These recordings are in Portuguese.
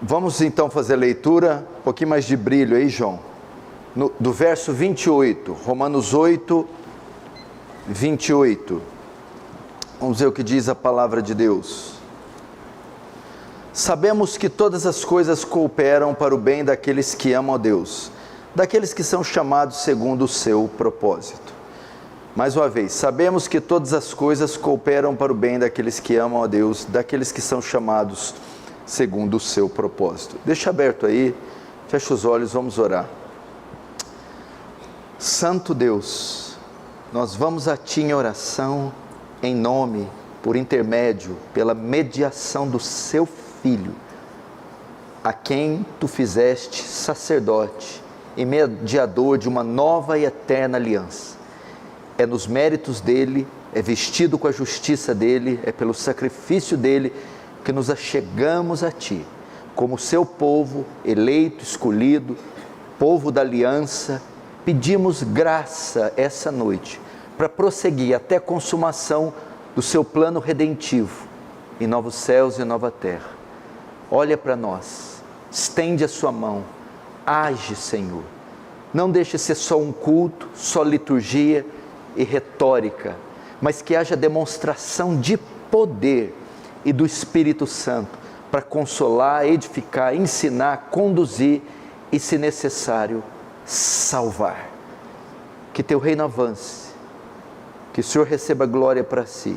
Vamos então fazer a leitura, um pouquinho mais de brilho aí, João. Do verso 28, Romanos 8, 28. Vamos ver o que diz a palavra de Deus. Sabemos que todas as coisas cooperam para o bem daqueles que amam a Deus, daqueles que são chamados segundo o seu propósito. Mais uma vez, sabemos que todas as coisas cooperam para o bem daqueles que amam a Deus, daqueles que são chamados segundo o seu propósito. Deixa aberto aí, fecha os olhos, vamos orar. Santo Deus, nós vamos a Ti em oração, em nome, por intermédio, pela mediação do Seu Filho, a quem Tu fizeste sacerdote e mediador de uma nova e eterna aliança. É nos méritos dEle, é vestido com a justiça dEle, é pelo sacrifício dEle que nos achegamos a Ti, como Seu povo, eleito, escolhido, povo da aliança. Pedimos graça essa noite, para prosseguir até a consumação do Seu plano redentivo, em novos céus e nova terra. Olha para nós, estende a Sua mão, age, Senhor. Não deixe ser só um culto, só liturgia e retórica, mas que haja demonstração de poder e do Espírito Santo, para consolar, edificar, ensinar, conduzir e, se necessário, salvar. Que Teu reino avance, que o Senhor receba glória para Si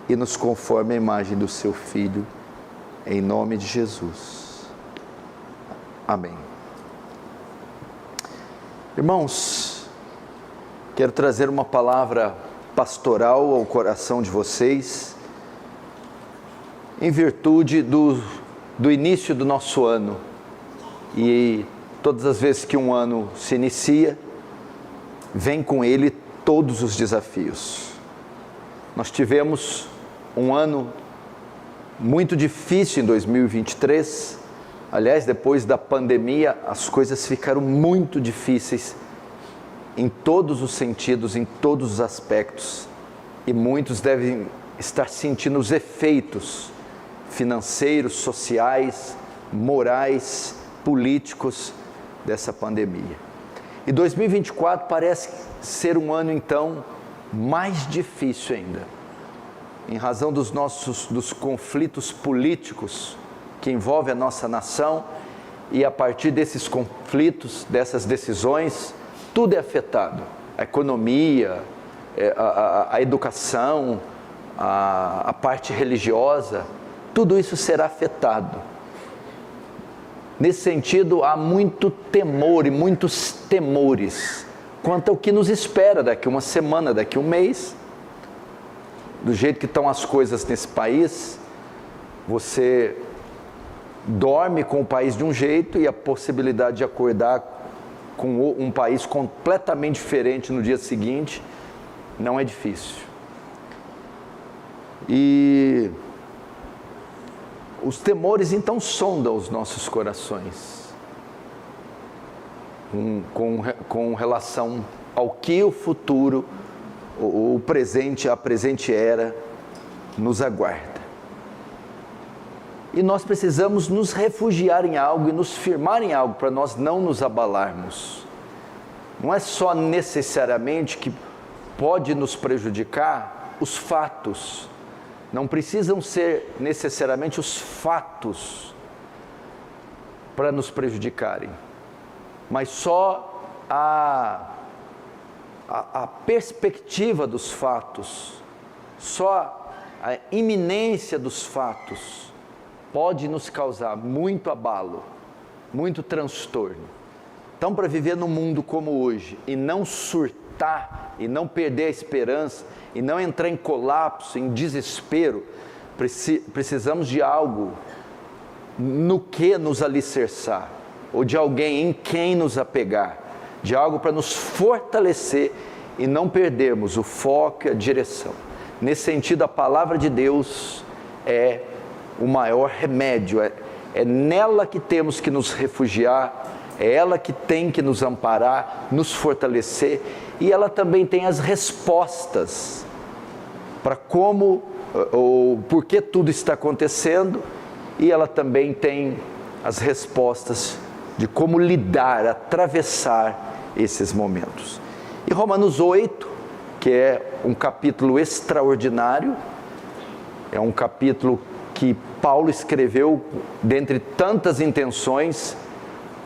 e nos conforme a imagem do Seu Filho, em nome de Jesus. Amém. Irmãos, quero trazer uma palavra pastoral ao coração de vocês, em virtude do início do nosso ano. E todas as vezes que um ano se inicia, vem com ele todos os desafios. Nós tivemos um ano muito difícil em 2023. Aliás, depois da pandemia, as coisas ficaram muito difíceis em todos os sentidos, em todos os aspectos. E muitos devem estar sentindo os efeitos financeiros, sociais, morais, políticos dessa pandemia. E 2024 parece ser um ano então mais difícil ainda, em razão dos conflitos políticos que envolvem a nossa nação, e a partir desses conflitos, dessas decisões, tudo é afetado. A economia, a educação, a parte religiosa, tudo isso será afetado. Nesse sentido, há muito temor e muitos temores quanto ao que nos espera daqui uma semana, daqui um mês. Do jeito que estão as coisas nesse país, você dorme com o país de um jeito e a possibilidade de acordar com um país completamente diferente no dia seguinte não é difícil. E os temores então sondam os nossos corações, com relação ao que o futuro, o presente, a presente era nos aguarda. E nós precisamos nos refugiar em algo e nos firmar em algo para nós não nos abalarmos. Não é só necessariamente que pode nos prejudicar os fatos. Não precisam ser necessariamente os fatos para nos prejudicarem, mas só a perspectiva dos fatos, só a iminência dos fatos pode nos causar muito abalo, muito transtorno. Então, para viver num mundo como hoje e não surtar, e não perder a esperança, e não entrar em colapso, em desespero, precisamos de algo no que nos alicerçar, ou de alguém em quem nos apegar, de algo para nos fortalecer e não perdermos o foco e a direção. Nesse sentido, a palavra de Deus é o maior remédio, é nela que temos que nos refugiar, é ela que tem que nos amparar, nos fortalecer, e ela também tem as respostas para como ou por que tudo está acontecendo, e ela também tem as respostas de como lidar, atravessar esses momentos. E Romanos 8, que é um capítulo extraordinário, é um capítulo que Paulo escreveu, dentre tantas intenções,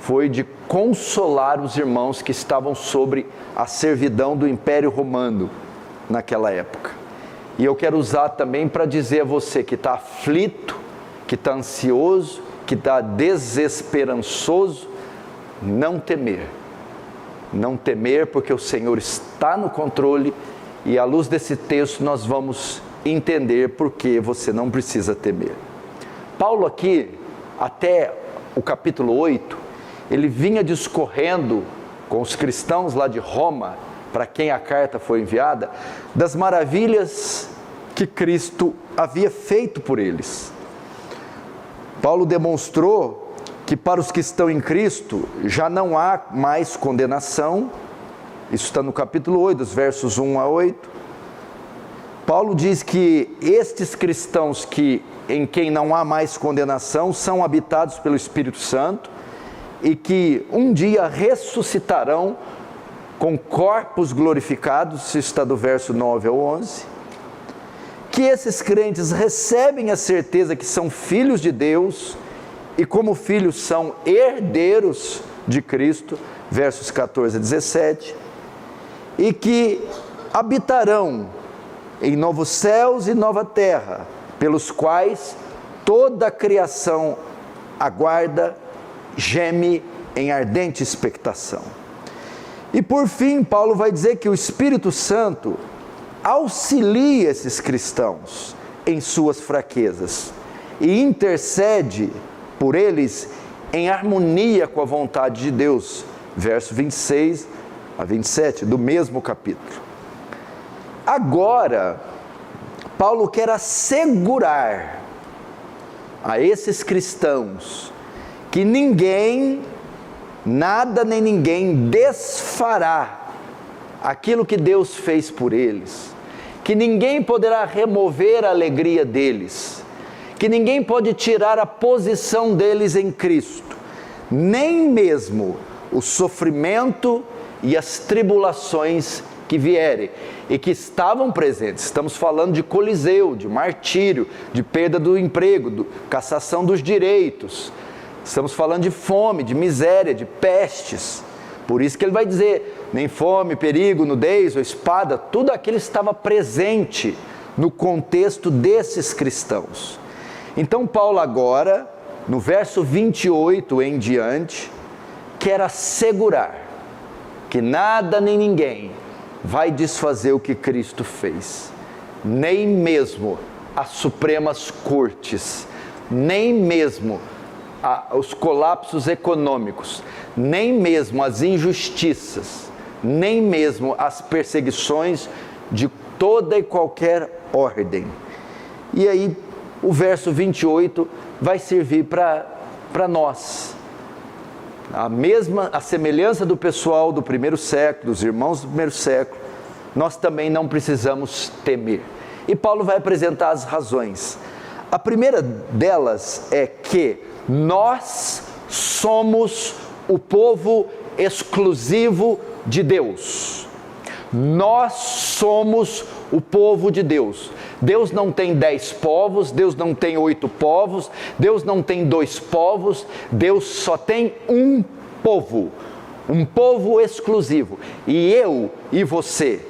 foi de consolar os irmãos que estavam sobre a servidão do Império Romano naquela época. E eu quero usar também para dizer a você que está aflito, que está ansioso, que está desesperançoso, não temer. Não temer, porque o Senhor está no controle, e à luz desse texto nós vamos entender por que você não precisa temer. Paulo aqui, até o capítulo 8, ele vinha discorrendo com os cristãos lá de Roma, para quem a carta foi enviada, das maravilhas que Cristo havia feito por eles. Paulo demonstrou que para os que estão em Cristo já não há mais condenação. Isso está no capítulo 8, dos versos 1 a 8. Paulo diz que estes cristãos em quem não há mais condenação são habitados pelo Espírito Santo e que um dia ressuscitarão com corpos glorificados. Isso está do verso 9 ao 11. Que esses crentes recebem a certeza que são filhos de Deus e como filhos são herdeiros de Cristo, versos 14 a 17, e que habitarão em novos céus e nova terra, pelos quais toda a criação aguarda, geme em ardente expectação. E por fim, Paulo vai dizer que o Espírito Santo auxilia esses cristãos em suas fraquezas e intercede por eles em harmonia com a vontade de Deus, verso 26 a 27 do mesmo capítulo. Agora, Paulo quer assegurar a esses cristãos que ninguém, nada nem ninguém desfará aquilo que Deus fez por eles, que ninguém poderá remover a alegria deles, que ninguém pode tirar a posição deles em Cristo, nem mesmo o sofrimento e as tribulações que vierem e que estavam presentes. Estamos falando de coliseu, de martírio, de perda do emprego, cassação dos direitos. Estamos falando de fome, de miséria, de pestes. Por isso que ele vai dizer, nem fome, perigo, nudez ou espada, tudo aquilo estava presente no contexto desses cristãos. Então Paulo agora, no verso 28 em diante, quer assegurar que nada nem ninguém vai desfazer o que Cristo fez, nem mesmo as supremas cortes, nem mesmo os colapsos econômicos, nem mesmo as injustiças, nem mesmo as perseguições de toda e qualquer ordem. E aí o verso 28 vai servir para nós. A semelhança do pessoal do primeiro século, dos irmãos do primeiro século, nós também não precisamos temer. E Paulo vai apresentar as razões. A primeira delas é que nós somos o povo exclusivo de Deus. Nós somos o povo de Deus. Deus não tem 10 povos, Deus não tem 8 povos, Deus não tem 2 povos, Deus só tem um povo exclusivo. E eu e você,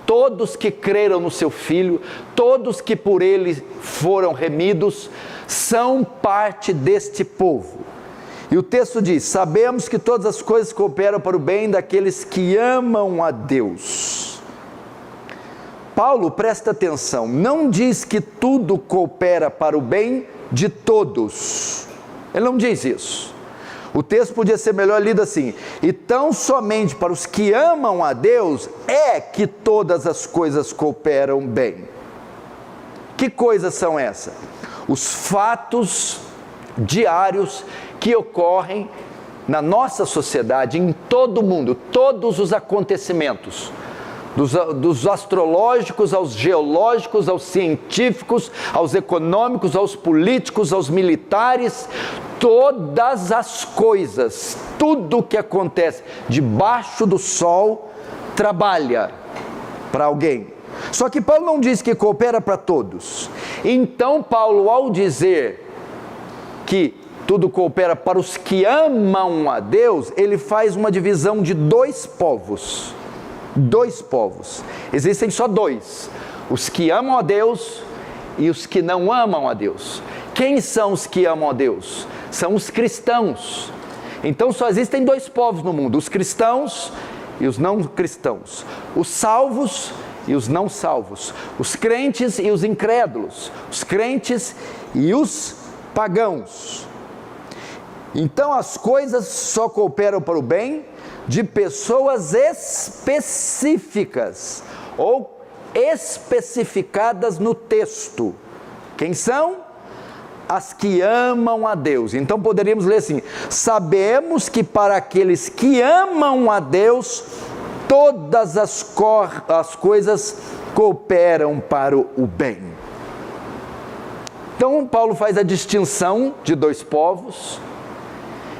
todos que creram no seu Filho, todos que por ele foram remidos, são parte deste povo. E o texto diz: sabemos que todas as coisas cooperam para o bem daqueles que amam a Deus. Paulo, presta atenção, não diz que tudo coopera para o bem de todos. Ele não diz isso. O texto podia ser melhor lido assim: e tão somente para os que amam a Deus é que todas as coisas cooperam bem. Que coisas são essas? Os fatos diários que ocorrem na nossa sociedade, em todo o mundo, todos os acontecimentos, dos astrológicos aos geológicos, aos científicos, aos econômicos, aos políticos, aos militares, todas as coisas, tudo o que acontece debaixo do sol, trabalha para alguém. Só que Paulo não diz que coopera para todos. Então Paulo, ao dizer que tudo coopera para os que amam a Deus, ele faz uma divisão de dois povos. Dois povos. Existem só dois: os que amam a Deus e os que não amam a Deus. Quem são os que amam a Deus? São os cristãos. Então só existem dois povos no mundo: os cristãos e os não cristãos, os salvos e os não salvos, os crentes e os incrédulos, os crentes e os pagãos. Então as coisas só cooperam para o bem de pessoas específicas ou especificadas no texto. Quem são? As que amam a Deus. Então poderíamos ler assim: sabemos que para aqueles que amam a Deus, todas as coisas cooperam para o bem. Então Paulo faz a distinção de dois povos,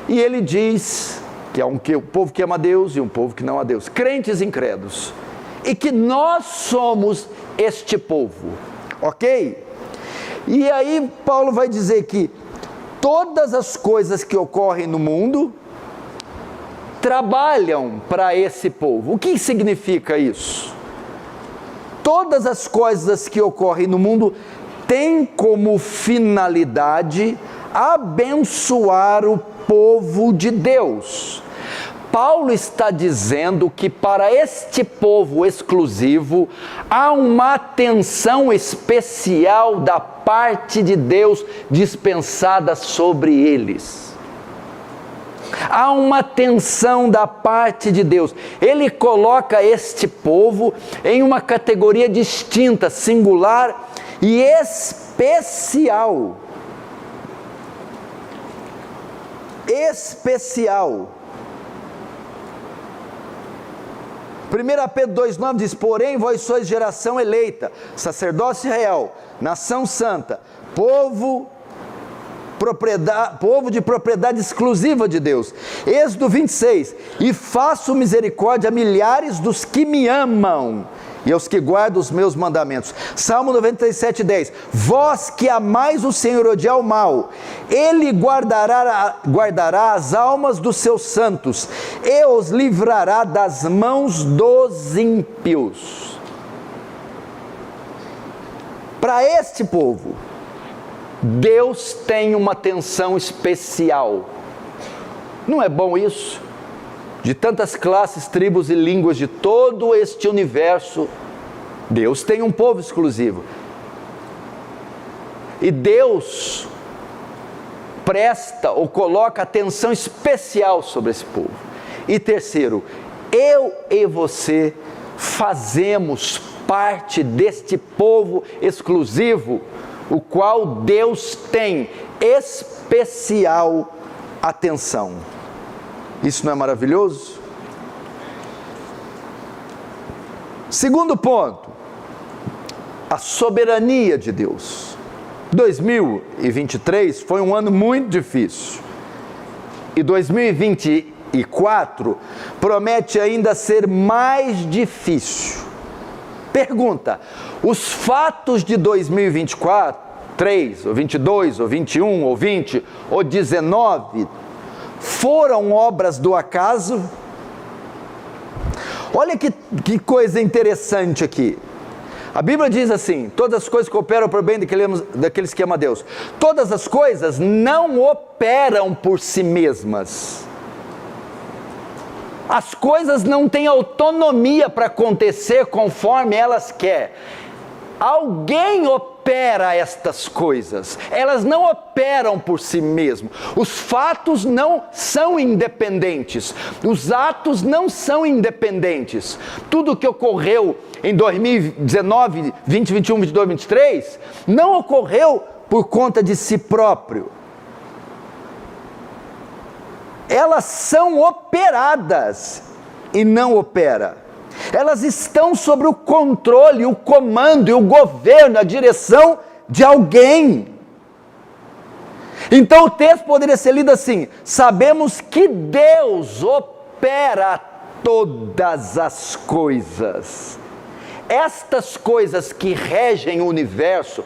e ele diz que é um povo que ama a Deus e um povo que não ama a Deus, crentes e incrédulos, e que nós somos este povo, ok? E aí Paulo vai dizer que todas as coisas que ocorrem no mundo trabalham para esse povo. O que significa isso? Todas as coisas que ocorrem no mundo têm como finalidade abençoar o povo de Deus. Paulo está dizendo que para este povo exclusivo há uma atenção especial da parte de Deus dispensada sobre eles. Há uma atenção da parte de Deus. Ele coloca este povo em uma categoria distinta, singular e especial. Especial. 1 Pedro 2,9 diz: porém vós sois geração eleita, sacerdócio real, nação santa, povo de propriedade exclusiva de Deus. Êxodo 26: e faço misericórdia a milhares dos que me amam e aos que guardam os meus mandamentos. Salmo 97:10: vós que amais o Senhor, odiai o mal, Ele guardará as almas dos seus santos, e os livrará das mãos dos ímpios. Para este povo, Deus tem uma atenção especial. Não é bom isso? De tantas classes, tribos e línguas de todo este universo, Deus tem um povo exclusivo. E Deus presta ou coloca atenção especial sobre esse povo. E terceiro, eu e você fazemos parte deste povo exclusivo, o qual Deus tem especial atenção. Isso não é maravilhoso? Segundo ponto, a soberania de Deus. 2023 foi um ano muito difícil, e 2024 promete ainda ser mais difícil. Pergunta: os fatos de 2024, 3, ou 22, ou 21, ou 20, ou 19, foram obras do acaso? Olha que coisa interessante aqui. A Bíblia diz assim: todas as coisas cooperam para o bem daqueles que amam a Deus. Todas as coisas não operam por si mesmas. As coisas não têm autonomia para acontecer conforme elas querem. Alguém opera estas coisas, elas não operam por si mesmo. Os fatos não são independentes, os atos não são independentes. Tudo que ocorreu em 2019, 20, 21, 22, 23, não ocorreu por conta de si próprio. Elas são operadas e não opera. Elas estão sob o controle, o comando e o governo, a direção de alguém. Então o texto poderia ser lido assim: sabemos que Deus opera todas as coisas. Estas coisas que regem o universo,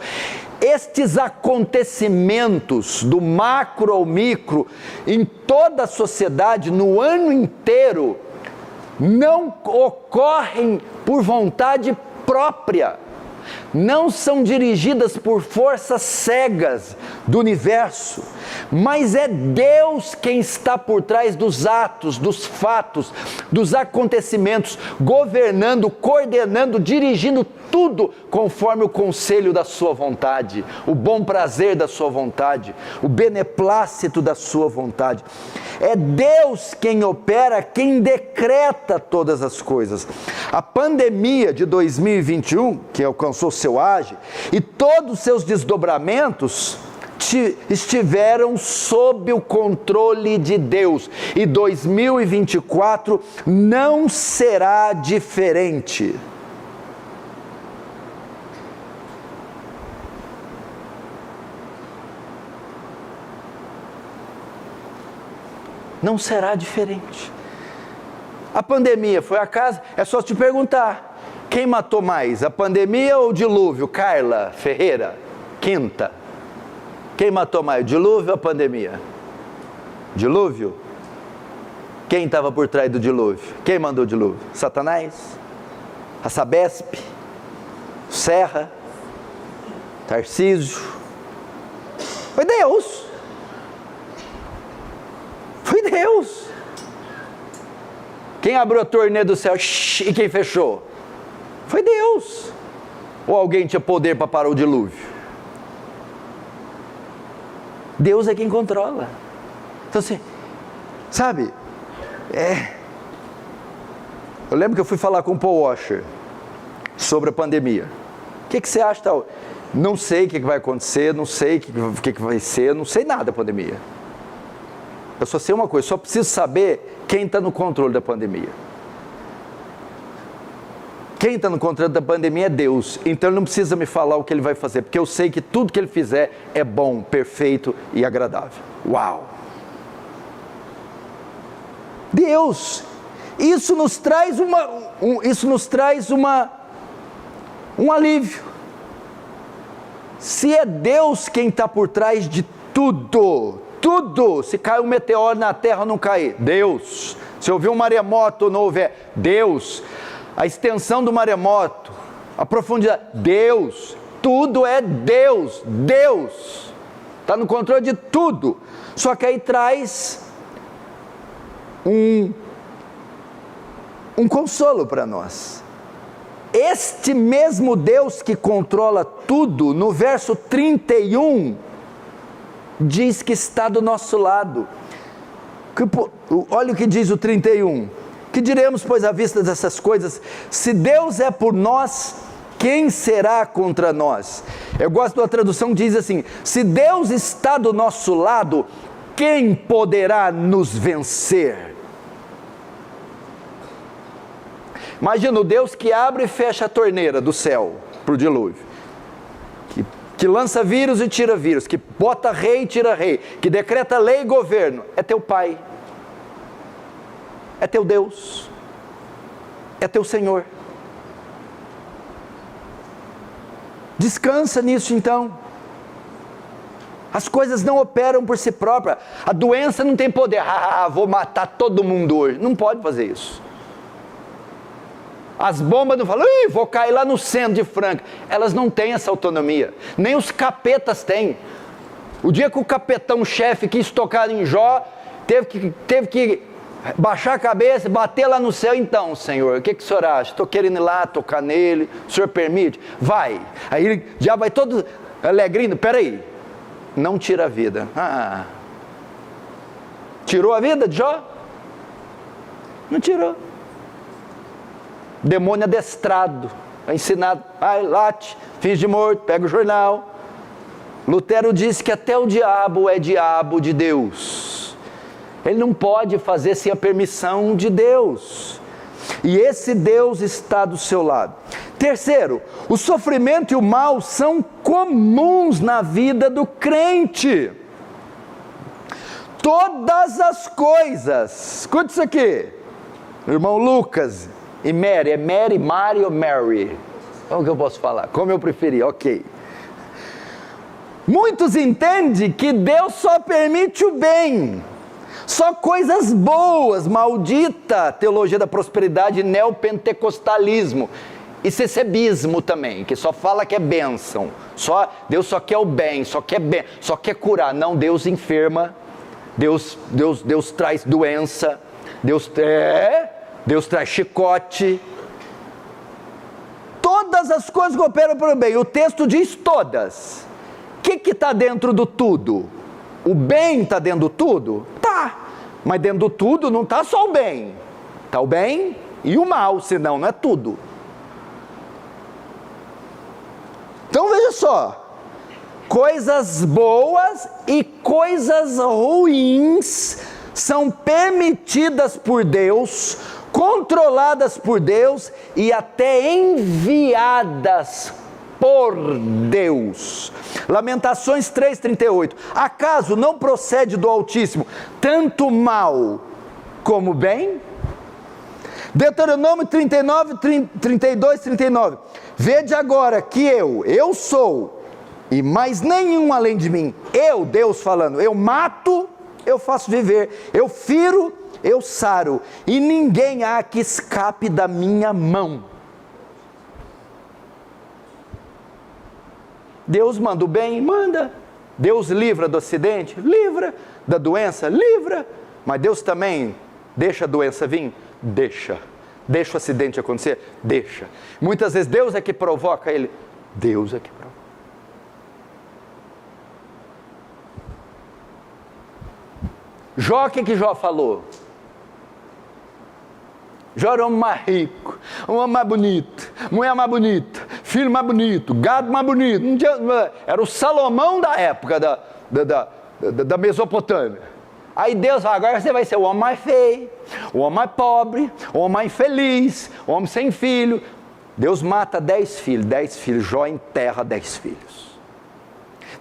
estes acontecimentos do macro ao micro, em toda a sociedade, no ano inteiro, não ocorrem por vontade própria, não são dirigidas por forças cegas do universo, mas é Deus quem está por trás dos atos, dos fatos, dos acontecimentos, governando, coordenando, dirigindo tudo conforme o conselho da sua vontade, o bom prazer da sua vontade, o beneplácito da sua vontade. É Deus quem opera, quem decreta todas as coisas. A pandemia de 2021, que alcançou seu auge, e todos os seus desdobramentos estiveram sob o controle de Deus, e 2024 não será diferente. Não será diferente. A pandemia foi acaso? É só te perguntar: quem matou mais, a pandemia ou o dilúvio? Carla Ferreira, quinta. Quem matou mais, o dilúvio ou a pandemia? Dilúvio? Quem estava por trás do dilúvio? Quem mandou o dilúvio? Satanás? A Sabesp? Serra? Tarcísio? Foi Deus. Foi Deus. Quem abriu a torneira do céu e quem fechou? Foi Deus. Ou alguém tinha poder para parar o dilúvio? Deus é quem controla. Então assim, sabe, eu lembro que eu fui falar com o Paul Washer sobre a pandemia. O que você acha? Tal? Não sei o que vai acontecer, não sei o que vai ser, não sei nada da pandemia. Eu só sei uma coisa, só preciso saber quem está no controle da pandemia. Quem está no controle da pandemia é Deus, então Ele não precisa me falar o que Ele vai fazer, porque eu sei que tudo que Ele fizer é bom, perfeito e agradável. Uau! Deus, isso nos traz um alívio. Se é Deus quem está por trás de tudo, se cai um meteoro na terra ou não cair, Deus. Se houver um maremoto ou não houver, Deus. A extensão do maremoto, a profundidade, Deus. Tudo é Deus. Deus está no controle de tudo. Só que aí traz um consolo para nós. Este mesmo Deus que controla tudo, no verso 31, diz que está do nosso lado. Olha o que diz o 31. Que diremos, pois, à vista dessas coisas? Se Deus é por nós, quem será contra nós? Eu gosto da tradução que diz assim: se Deus está do nosso lado, quem poderá nos vencer? Imagina o Deus que abre e fecha a torneira do céu para o dilúvio, que lança vírus e tira vírus, que bota rei e tira rei, que decreta lei e governo. É teu Pai, é teu Deus, é teu Senhor. Descansa nisso então. As coisas não operam por si próprias. A doença não tem poder. Vou matar todo mundo hoje. Não pode fazer isso. As bombas não falam, vou cair lá no centro de Franca. Elas não têm essa autonomia. Nem os capetas têm. O dia que o capetão-chefe quis tocar em Jó, teve que baixar a cabeça, bater lá no céu. Então, Senhor, o que o Senhor acha? Estou querendo ir lá tocar nele, o Senhor permite? Vai. Aí ele já vai todo alegrinho. Peraí, não tira a vida. Tirou a vida de Jó? Não tirou. Demônio adestrado, ensinado, late, finge de morto, pega o jornal. Lutero disse que até o diabo é diabo de Deus. Ele não pode fazer sem a permissão de Deus. E esse Deus está do seu lado. Terceiro, o sofrimento e o mal são comuns na vida do crente. todas as coisas. Escuta isso aqui, irmão Lucas e Mary. É Mary, Mari ou Mary? Como que eu posso falar? Como eu preferir, ok. Muitos entendem que Deus só permite o bem, só coisas boas. Maldita teologia da prosperidade, neopentecostalismo e cecebismo também, que só fala que é bênção. Deus só quer o bem, só quer curar. Não, Deus enferma, Deus traz doença, Deus traz chicote. Todas as coisas cooperam para o bem. O texto diz todas. O que está dentro do tudo? O bem está dentro do tudo? Tá, mas dentro do tudo não está só o bem. Está o bem e o mal, senão não é tudo. Então veja só, coisas boas e coisas ruins são permitidas por Deus, controladas por Deus e até enviadas por Deus. Lamentações 3:38. Acaso não procede do Altíssimo tanto mal como bem? Deuteronômio 32:39. Vede agora que eu sou, e mais nenhum além de mim. Eu, Deus falando, eu mato, eu faço viver, eu firo, eu saro, e ninguém há que escape da minha mão. Deus manda o bem? Manda. Deus livra do acidente? Livra. Da doença? Livra. Mas Deus também deixa a doença vir? Deixa. Deixa o acidente acontecer? Deixa. Muitas vezes Deus é que provoca ele. Deus é que provoca. Jó, o que Jó falou? Jó era um homem mais rico, um homem mais bonito, mulher mais bonita, filho mais bonito, gado mais bonito. Era o Salomão da época da Mesopotâmia. Aí Deus fala, agora você vai ser o homem mais feio, o homem mais pobre, o homem mais infeliz, o homem sem filho. Deus mata 10 filhos, Jó enterra 10 filhos.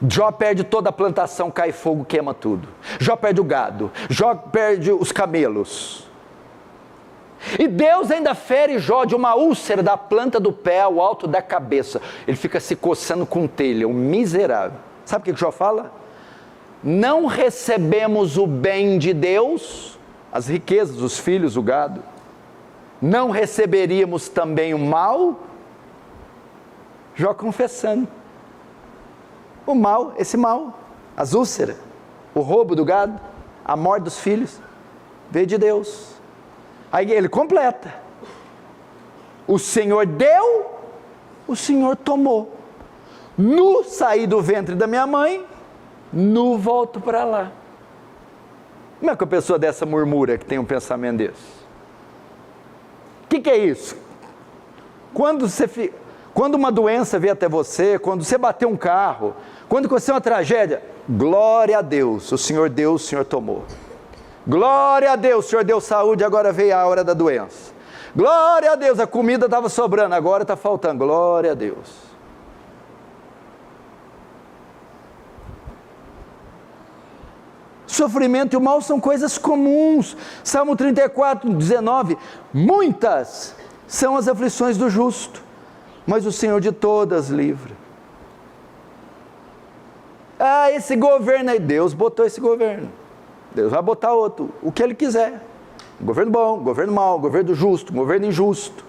Jó perde toda a plantação, cai fogo, queima tudo. Jó perde o gado, Jó perde os camelos. E Deus ainda fere Jó de uma úlcera da planta do pé ao alto da cabeça. Ele fica se coçando com telha, um miserável. Sabe o que Jó fala? Não recebemos o bem de Deus, as riquezas, os filhos, o gado. Não receberíamos também o mal? Jó confessando. O mal, esse mal, as úlceras, o roubo do gado, a morte dos filhos, veio de Deus. Aí ele completa. O Senhor deu, o Senhor tomou. Nu saí do ventre da minha mãe, nu volto para lá. Como é que a pessoa dessa murmura, que tem um pensamento desse? O que é isso? Quando uma doença vem até você, quando você bateu um carro, quando aconteceu uma tragédia, glória a Deus, o Senhor deu, o Senhor tomou. Glória a Deus, o Senhor deu saúde, agora veio a hora da doença. Glória a Deus, a comida estava sobrando, agora está faltando. Glória a Deus. Sofrimento e o mal são coisas comuns. Salmo 34:19. Muitas são as aflições do justo, mas o Senhor de todas livra. Ah, esse governo aí, Deus botou esse governo. Deus vai botar outro, o que Ele quiser. Governo bom, governo mau, governo justo, governo injusto.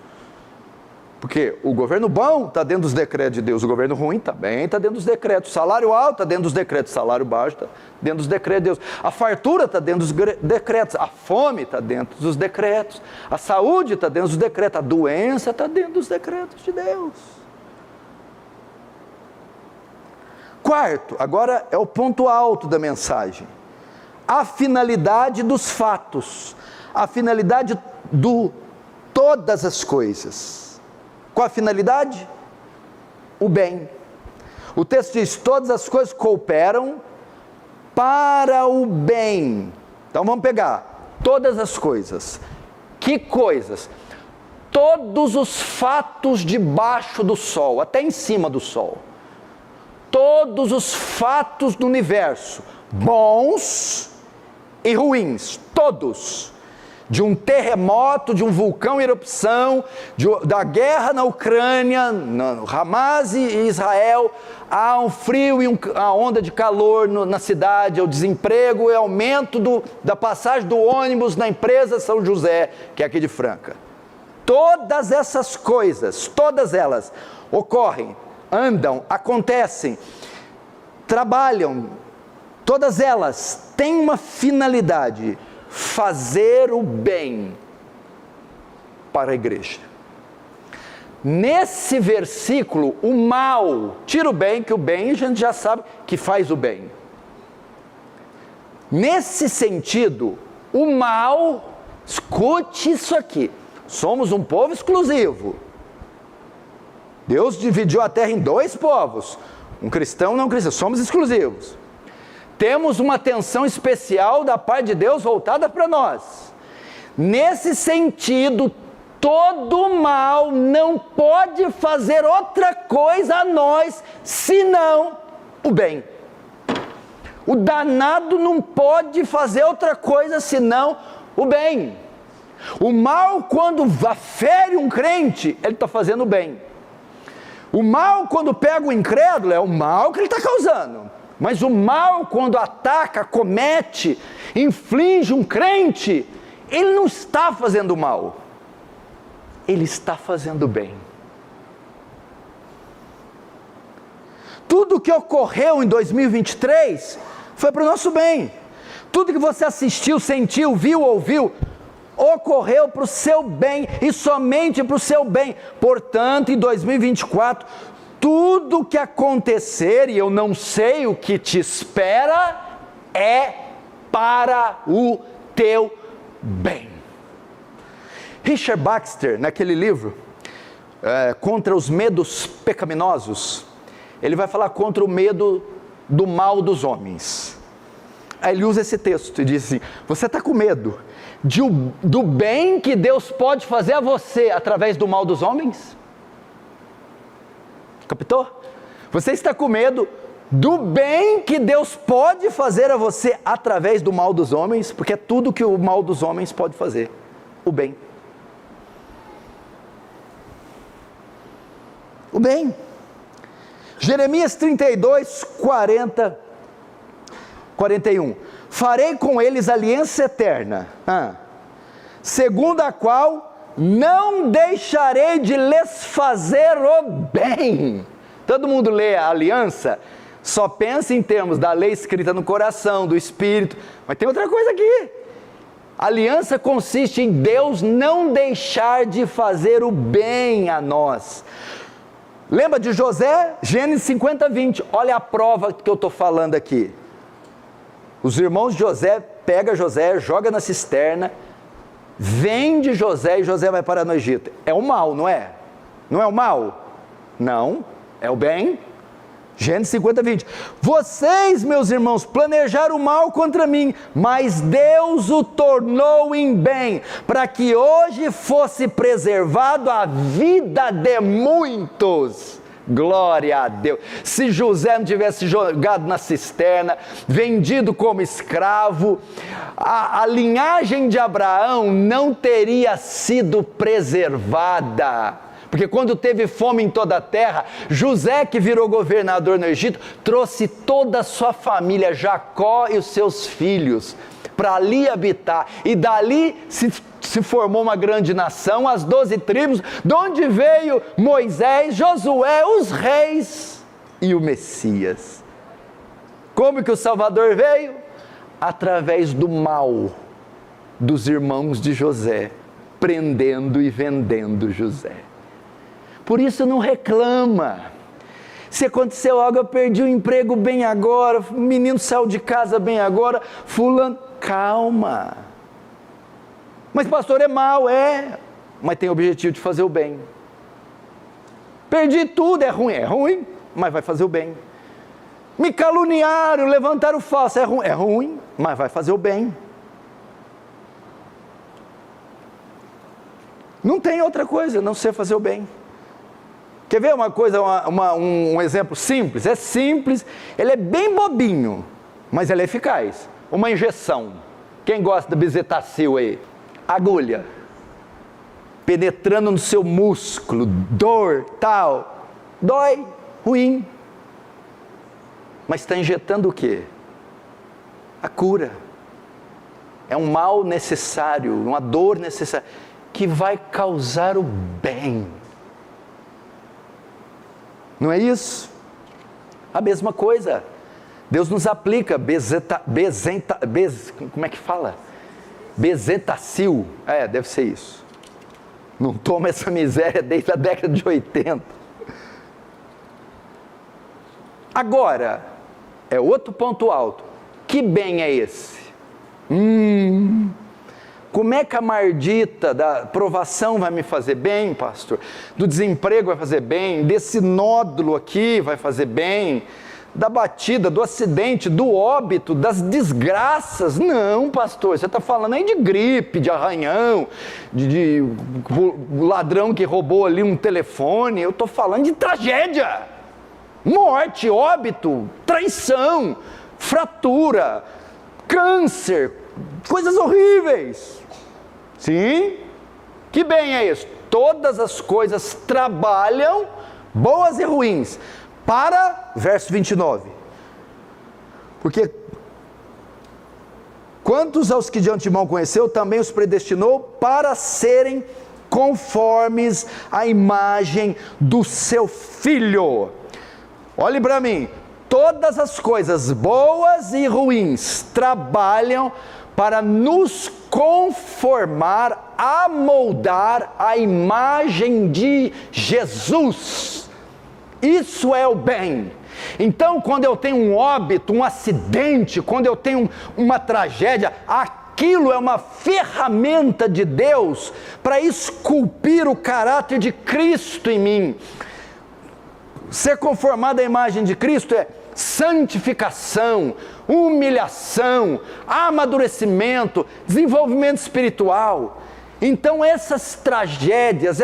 Porque o governo bom está dentro dos decretos de Deus, o governo ruim também está dentro dos decretos. Salário alto está dentro dos decretos, salário baixo está dentro dos decretos de Deus. A fartura está dentro dos decretos, a fome está dentro dos decretos, a saúde está dentro dos decretos, a doença está dentro dos decretos de Deus. Quarto, agora é o ponto alto da mensagem. A finalidade dos fatos, a finalidade de todas as coisas. Qual a finalidade? O bem. O texto diz, todas as coisas cooperam para o bem. Então vamos pegar, todas as coisas. Que coisas? Todos os fatos debaixo do sol, até em cima do sol. Todos os fatos do universo, bons e ruins, todos. De um terremoto, de um vulcão em erupção, da guerra na Ucrânia, Hamas e Israel, há um frio e uma onda de calor na cidade, o desemprego e aumento da passagem do ônibus na empresa São José, que é aqui de Franca. Todas essas coisas, todas elas ocorrem, andam, acontecem, trabalham, todas elas têm uma finalidade: fazer o bem para a igreja. Nesse versículo, o mal tira o bem, que o bem a gente já sabe que faz o bem. Nesse sentido, o mal, escute isso aqui, somos um povo exclusivo. Deus dividiu a terra em dois povos, um cristão e um não cristão, somos exclusivos. Temos uma atenção especial da parte de Deus voltada para nós. Nesse sentido, todo mal não pode fazer outra coisa a nós, senão o bem. O danado não pode fazer outra coisa, senão o bem. O mal, quando fere um crente, ele está fazendo o bem. O mal, quando pega o incrédulo, é o mal que ele está causando. Mas o mal, quando ataca, comete, inflige um crente, ele não está fazendo mal, ele está fazendo bem. Tudo que ocorreu em 2023 foi para o nosso bem. Tudo que você assistiu, sentiu, viu, ouviu, ocorreu para o seu bem e somente para o seu bem. Portanto, em 2024, tudo que acontecer, e eu não sei o que te espera, é para o teu bem. Richard Baxter, naquele livro, Contra os Medos Pecaminosos, ele vai falar contra o medo do mal dos homens. Aí ele usa esse texto e diz assim: você está com medo do bem que Deus pode fazer a você através do mal dos homens? Captou? Você está com medo do bem que Deus pode fazer a você através do mal dos homens, porque é tudo que o mal dos homens pode fazer, o bem. O bem. Jeremias 32, 40, 41. Farei com eles aliança eterna, segundo a qual não deixarei de lhes fazer o bem. Todo mundo lê a aliança, só pensa em termos da lei escrita no coração, do Espírito, mas tem outra coisa aqui. A aliança consiste em Deus não deixar de fazer o bem a nós. Lembra de José? Gênesis 50, 20, olha a prova que eu estou falando aqui. Os irmãos de José pegam José, joga na cisterna, vende José e José vai parar no Egito. É o mal, não é? Não é o mal? Não, é o bem. Gênesis 50, 20. Vocês, meus irmãos, planejaram o mal contra mim, mas Deus o tornou em bem, para que hoje fosse preservado a vida de muitos. Glória a Deus. Se José não tivesse jogado na cisterna, vendido como escravo, a linhagem de Abraão não teria sido preservada, porque quando teve fome em toda a terra, José, que virou governador no Egito, trouxe toda a sua família, Jacó e os seus filhos, para ali habitar, e dali se formou uma grande nação, as 12 tribos, de onde veio Moisés, Josué, os reis e o Messias. Como que o Salvador veio? Através do mal dos irmãos de José, prendendo e vendendo José. Por isso não reclama. Se aconteceu algo, eu perdi o emprego bem agora, o menino saiu de casa bem agora, fulano, calma. Mas pastor, é mal, mas tem o objetivo de fazer o bem. Perdi tudo, é ruim, mas vai fazer o bem. Me caluniaram, levantaram falso, é ruim, mas vai fazer o bem. Não tem outra coisa, não sei fazer o bem. Quer ver uma coisa, um exemplo simples? É simples, ele é bem bobinho, mas ele é eficaz. Uma injeção. Quem gosta da bezetacil aí? Agulha. Penetrando no seu músculo, dor, tal. Dói, ruim. Mas está injetando o quê? A cura. É um mal necessário, uma dor necessária, que vai causar o bem. Não é isso? A mesma coisa. Deus nos aplica como é que fala? Bezetacil. Deve ser isso. Não toma essa miséria desde a década de 80. Agora, é outro ponto alto. Que bem é esse? Como é que a mardita da provação vai me fazer bem, pastor? Do desemprego vai fazer bem? Desse nódulo aqui vai fazer bem? Da batida, do acidente, do óbito, das desgraças? Não, pastor, você está falando aí de gripe, de arranhão, de ladrão que roubou ali um telefone. Eu estou falando de tragédia, morte, óbito, traição, fratura, câncer, coisas horríveis. Sim? Que bem é isso? Todas as coisas trabalham, boas e ruins, para, verso 29, porque quantos aos que de antemão conheceu, também os predestinou para serem conformes à imagem do seu Filho. Olhe para mim, todas as coisas boas e ruins trabalham para nos conformar, amoldar a imagem de Jesus. Isso é o bem. Então, quando eu tenho um óbito, um acidente, quando eu tenho uma tragédia, aquilo é uma ferramenta de Deus para esculpir o caráter de Cristo em mim. Ser conformado à imagem de Cristo é santificação, humilhação, amadurecimento, desenvolvimento espiritual. Então essas tragédias,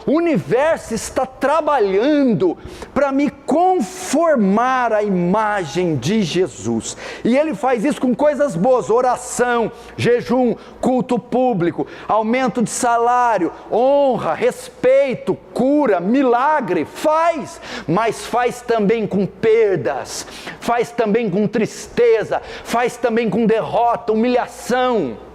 o universo está trabalhando para me conformar à imagem de Jesus, e Ele faz isso com coisas boas: oração, jejum, culto público, aumento de salário, honra, respeito, cura, milagre, mas faz também com perdas, faz também com tristeza, faz também com derrota, humilhação.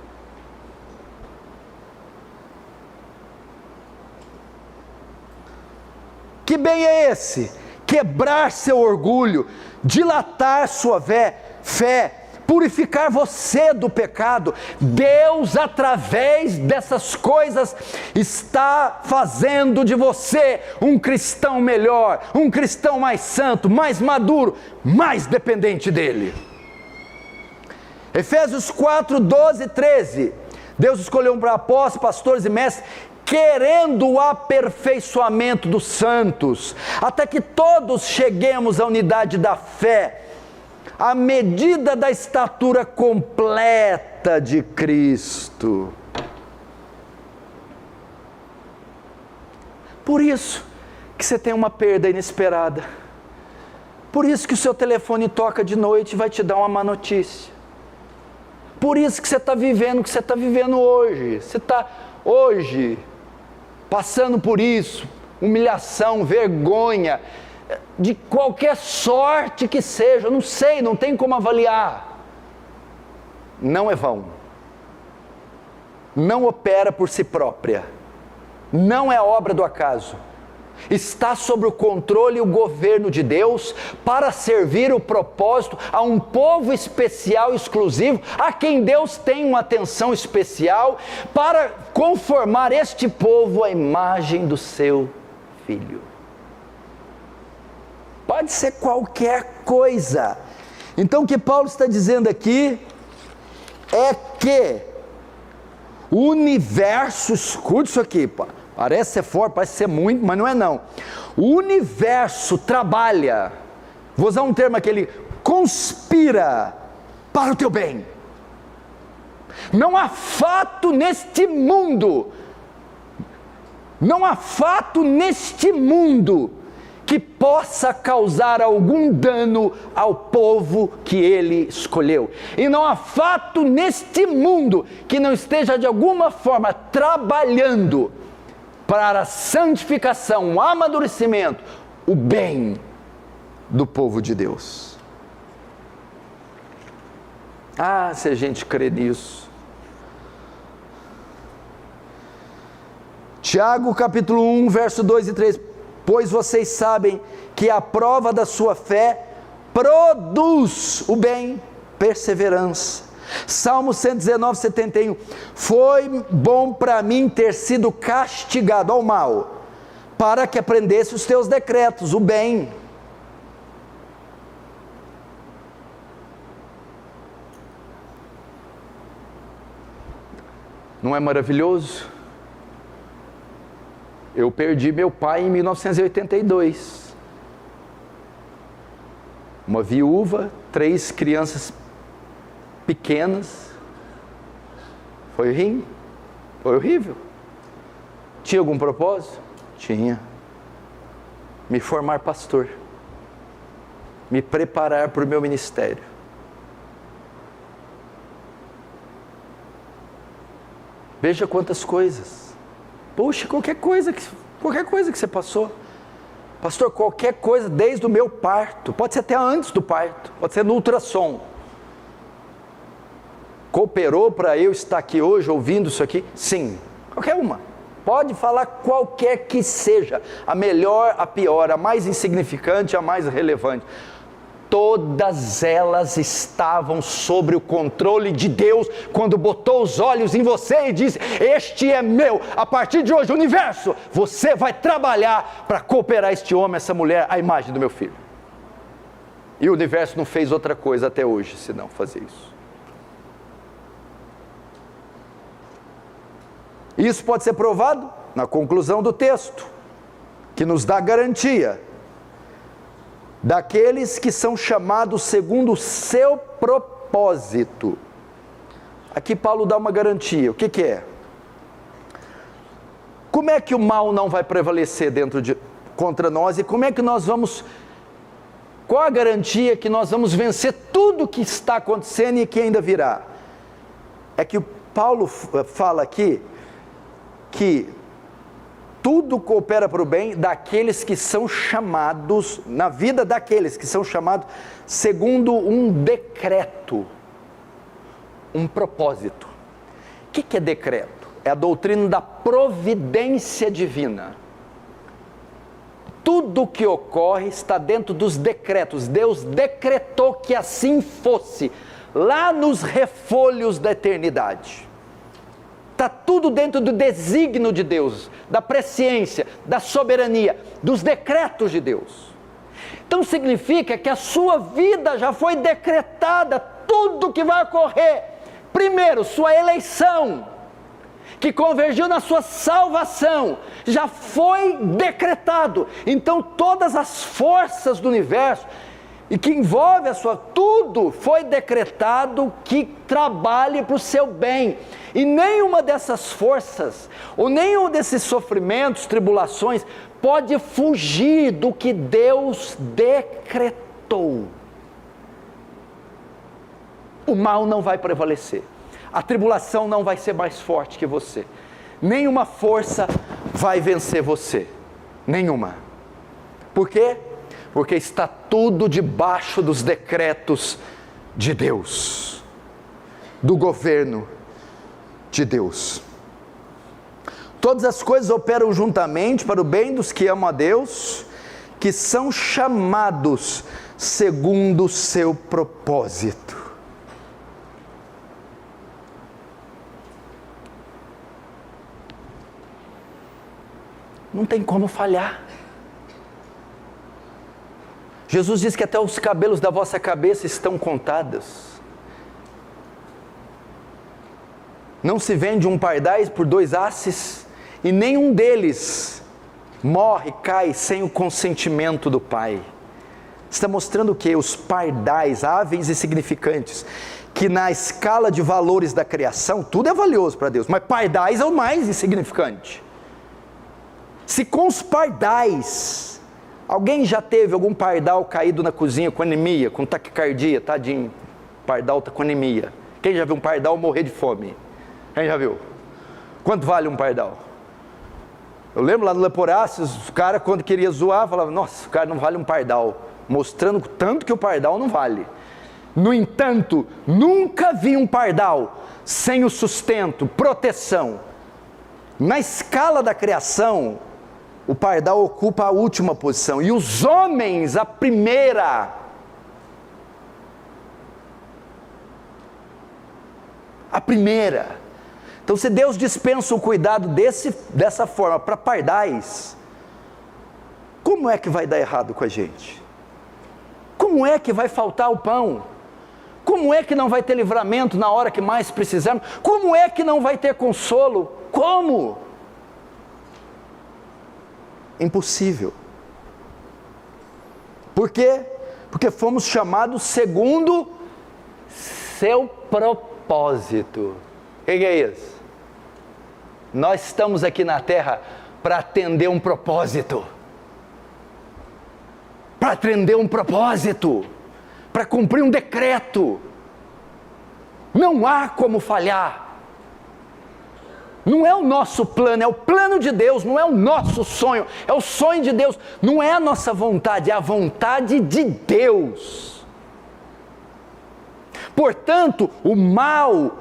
Que bem é esse? Quebrar seu orgulho, dilatar sua fé, purificar você do pecado. Deus, através dessas coisas, está fazendo de você um cristão melhor, um cristão mais santo, mais maduro, mais dependente dele. Efésios 4, 12 e 13. Deus escolheu para apóstolos, pastores e mestres, querendo o aperfeiçoamento dos santos, até que todos cheguemos à unidade da fé, à medida da estatura completa de Cristo. Por isso que você tem uma perda inesperada, por isso que o seu telefone toca de noite e vai te dar uma má notícia, por isso que você está vivendo o que você está vivendo hoje. Você está hoje passando por isso, humilhação, vergonha, de qualquer sorte que seja, eu não sei, não tem como avaliar. Não é vão, não opera por si própria, não é obra do acaso, está sob o controle e o governo de Deus, para servir o propósito a um povo especial, exclusivo, a quem Deus tem uma atenção especial, para conformar este povo à imagem do seu Filho. Pode ser qualquer coisa. Então o que Paulo está dizendo aqui é que o universo, escute isso aqui, parece ser forte, parece ser muito, mas não é não. O universo trabalha, vou usar um termo aqui, ele conspira para o teu bem. Não há fato neste mundo que possa causar algum dano ao povo que ele escolheu. E não há fato neste mundo que não esteja de alguma forma trabalhando para a santificação, o amadurecimento, o bem do povo de Deus. Ah, se a gente crê nisso. Tiago capítulo 1, verso 2 e 3. Pois vocês sabem que a prova da sua fé produz o bem, perseverança. Salmo 119, 71. Foi bom para mim ter sido castigado ao mal, para que aprendesse os teus decretos, o bem. Não é maravilhoso? Eu perdi meu pai em 1982. Uma viúva, 3 crianças pequenas. Foi ruim? Foi horrível. Tinha algum propósito? Tinha. Me formar pastor. Me preparar para o meu ministério. Veja quantas coisas. Puxa, qualquer coisa que você passou. Pastor, qualquer coisa desde o meu parto. Pode ser até antes do parto. Pode ser no ultrassom. Cooperou para eu estar aqui hoje ouvindo isso aqui? Sim. Qualquer uma. Pode falar qualquer que seja. A melhor, a pior, a mais insignificante, a mais relevante. Todas elas estavam sob o controle de Deus, quando botou os olhos em você e disse: este é meu, a partir de hoje, universo, você vai trabalhar para cooperar este homem, essa mulher, à imagem do meu filho. E o universo não fez outra coisa até hoje, senão fazer isso. Isso pode ser provado na conclusão do texto, que nos dá garantia daqueles que são chamados segundo o seu propósito. Aqui Paulo dá uma garantia. O que é? Como é que o mal não vai prevalecer contra nós, e como é que nós vamos, qual a garantia que nós vamos vencer tudo que está acontecendo e que ainda virá? É que o Paulo fala aqui que tudo coopera para o bem daqueles que são chamados, na vida daqueles que são chamados segundo um decreto, um propósito. O que é decreto? É a doutrina da providência divina. Tudo que ocorre está dentro dos decretos. Deus decretou que assim fosse, lá nos refolhos da eternidade. Está tudo dentro do desígnio de Deus, da presciência, da soberania, dos decretos de Deus. Então significa que a sua vida já foi decretada, tudo que vai ocorrer. Primeiro, sua eleição, que convergiu na sua salvação, já foi decretado. Então todas as forças do universo, e que envolve tudo foi decretado que trabalhe para o seu bem. E nenhuma dessas forças, ou nenhum desses sofrimentos, tribulações, pode fugir do que Deus decretou. O mal não vai prevalecer. A tribulação não vai ser mais forte que você. Nenhuma força vai vencer você. Nenhuma. Por quê? Porque está tudo debaixo dos decretos de Deus, do governo de Deus. Todas as coisas operam juntamente para o bem dos que amam a Deus, que são chamados segundo o seu propósito. Não tem como falhar. Jesus diz que até os cabelos da vossa cabeça estão contados. Não se vende um pardais por 2 asses, e nenhum deles morre, cai sem o consentimento do Pai. Está mostrando que os pardais, aves insignificantes, que na escala de valores da criação, tudo é valioso para Deus, mas pardais é o mais insignificante. Se com os pardais Alguém já teve algum pardal caído na cozinha com anemia, com taquicardia, tadinho? Pardal está com anemia. Quem já viu um pardal morrer de fome? Quem já viu? Quanto vale um pardal? Eu lembro lá no Leporáceos, o cara quando queria zoar, falava, nossa, o cara não vale um pardal, mostrando tanto que o pardal não vale. No entanto, nunca vi um pardal sem o sustento, proteção. Na escala da criação, o pardal ocupa a última posição, e os homens a primeira. A primeira. Então, se Deus dispensa o cuidado dessa forma para pardais, como é que vai dar errado com a gente? Como é que vai faltar o pão? Como é que não vai ter livramento na hora que mais precisamos? Como é que não vai ter consolo? Como? Impossível. Por quê? Porque fomos chamados segundo seu propósito. O que é isso? Nós estamos aqui na terra para atender um propósito. Para atender um propósito. Para cumprir um decreto. Não há como falhar. Não é o nosso plano, é o plano de Deus, não é o nosso sonho, é o sonho de Deus, não é a nossa vontade, é a vontade de Deus. Portanto, o mal,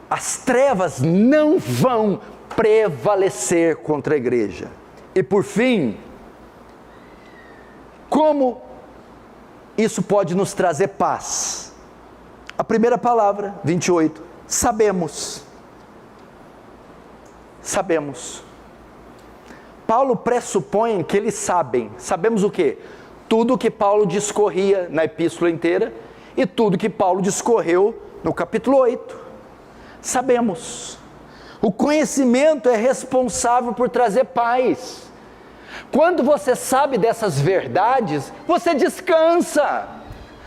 as trevas não vão prevalecer contra a igreja. E por fim, como isso pode nos trazer paz? A primeira palavra, 28, sabemos. Sabemos. Paulo pressupõe que eles sabem. Sabemos o quê? Tudo o que Paulo discorria na epístola inteira e tudo que Paulo discorreu no capítulo 8. Sabemos. O conhecimento é responsável por trazer paz. Quando você sabe dessas verdades, você descansa.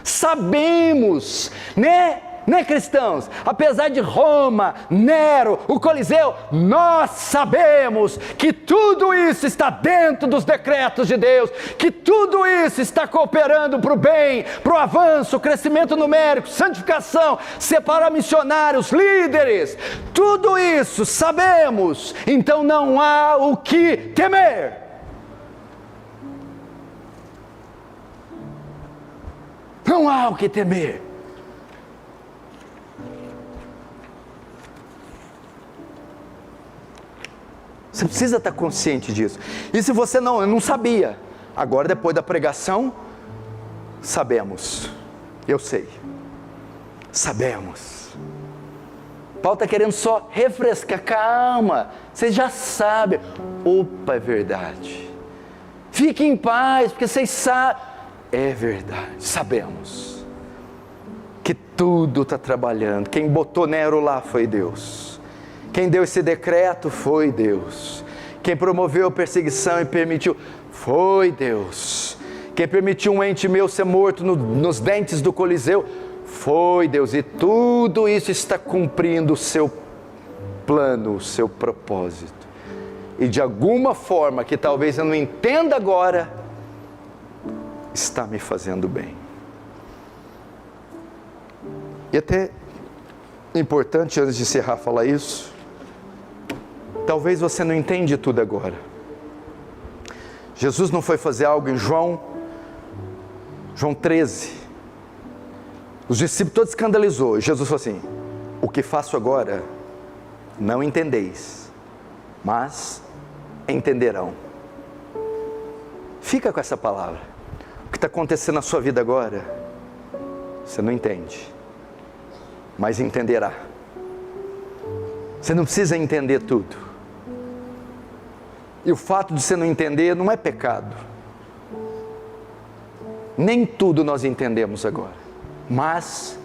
Sabemos, né cristãos? Apesar de Roma, Nero, o Coliseu, nós sabemos que tudo isso está dentro dos decretos de Deus, que tudo isso está cooperando para o bem, para o avanço, o crescimento numérico, santificação, separar missionários, líderes, tudo isso sabemos, então não há o que temer. Não há o que temer. Você precisa estar consciente disso. E se você eu não sabia, agora depois da pregação, sabemos. Eu sei. Sabemos. Paulo está querendo só refrescar. Calma, vocês já sabem. Opa, é verdade. Fiquem em paz, porque vocês sabem. É verdade, sabemos. Que tudo está trabalhando. Quem botou Nero lá foi Deus. Quem deu esse decreto foi Deus. Quem promoveu a perseguição e permitiu foi Deus. Quem permitiu um ente meu ser morto nos dentes do Coliseu foi Deus. E tudo isso está cumprindo o seu plano, o seu propósito. E de alguma forma que talvez eu não entenda agora, está me fazendo bem. E até importante, antes de encerrar, falar isso. Talvez você não entende tudo agora. Jesus não foi fazer algo em João 13. Os discípulos todos escandalizou. Jesus falou assim: o que faço agora não entendeis, mas entenderão. Fica com essa palavra. O que está acontecendo na sua vida agora, você não entende, mas entenderá. Você não precisa entender tudo. E o fato de você não entender não é pecado. Nem tudo nós entendemos agora, mas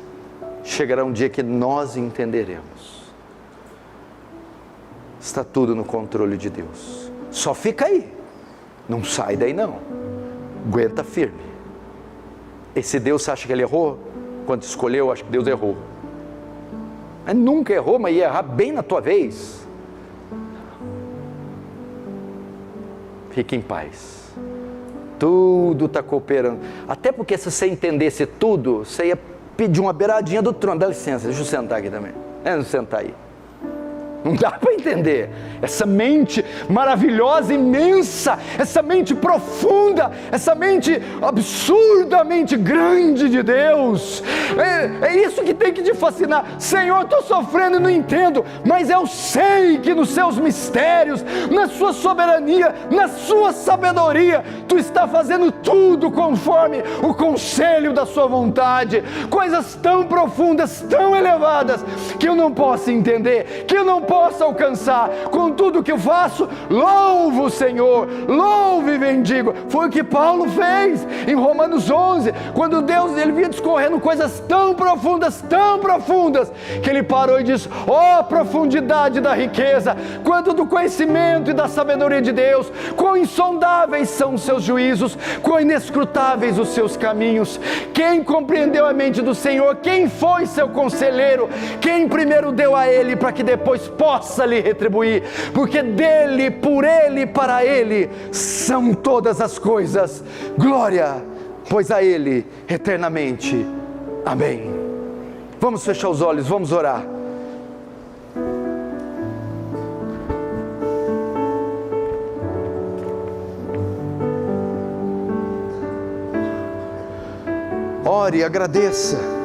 chegará um dia que nós entenderemos. Está tudo no controle de Deus. Só fica aí, não sai daí não. Aguenta firme. Esse Deus, você acha que ele errou? Quando escolheu, acho que Deus errou. Ele nunca errou, mas ia errar bem na tua vez. Fique em paz. Tudo está cooperando. Até porque se você entendesse tudo, você ia pedir uma beiradinha do trono. Dá licença, deixa eu sentar aqui também. Não sentar aí. Não dá para entender. Essa mente maravilhosa, imensa, essa mente profunda, essa mente absurdamente grande de Deus. É isso que tem que te fascinar. Senhor, estou sofrendo e não entendo, mas eu sei que nos seus mistérios, na sua soberania, na sua sabedoria, tu está fazendo tudo conforme o conselho da sua vontade. Coisas tão profundas, tão elevadas, que eu não posso entender, que eu não posso alcançar. Com tudo que eu faço, louvo o Senhor, louvo e bendigo. Foi o que Paulo fez em Romanos 11, quando Deus, ele vinha discorrendo coisas tão profundas, que ele parou e disse: ó profundidade da riqueza, quanto do conhecimento e da sabedoria de Deus, quão insondáveis são os seus juízos, quão inescrutáveis os seus caminhos. Quem compreendeu a mente do Senhor? Quem foi seu conselheiro? Quem primeiro deu a ele para que depois possa lhe retribuir? Porque dele, por ele, para ele são todas as coisas. Glória, pois a ele eternamente. Amém. Vamos fechar os olhos, vamos orar. Ore, agradeça.